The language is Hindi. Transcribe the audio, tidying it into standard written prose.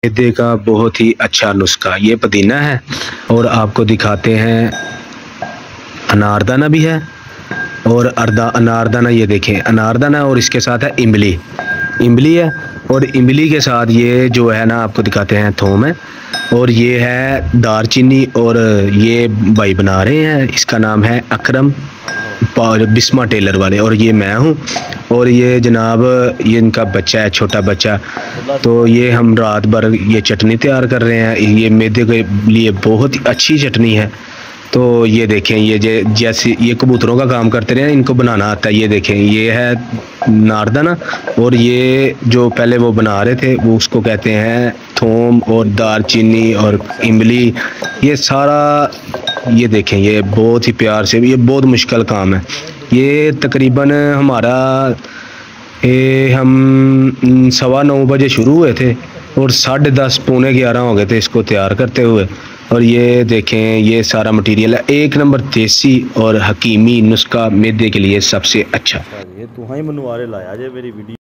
मैदे का बहुत ही अच्छा नुस्खा, ये पुदीना है और आपको दिखाते हैं अनारदाना भी है और अनारदाना, ये देखें अनारदाना, और इसके साथ है इमली, इमली है और इमली के साथ ये जो है ना आपको दिखाते हैं थोम है और ये है दारचीनी। और ये भाई बना रहे हैं, इसका नाम है अकरम बिस्मा टेलर वाले, और ये मैं हूँ और ये जनाब ये इनका बच्चा है, छोटा बच्चा। तो ये हम रात भर ये चटनी तैयार कर रहे हैं, ये मैदे के लिए बहुत ही अच्छी चटनी है। तो ये देखें, ये जैसे ये कबूतरों का काम करते रहे, इनको बनाना आता है। ये देखें, ये है नारदाना और ये जो पहले वो बना रहे थे वो उसको कहते हैं थोम और दारचीनी और इमली, ये सारा। ये देखें, ये बहुत ही प्यार से, ये बहुत मुश्किल काम है। ये तकरीबन हमारा हम 9:15 बजे शुरू हुए थे और 10:30 पौने 11 हो गए थे इसको तैयार करते हुए। और ये देखें, ये सारा मटेरियल है, एक नंबर देसी और हकीमी नुस्खा मैदे के लिए सबसे अच्छा। ये तू ही मनवारे लाया जे मेरी वीडियो।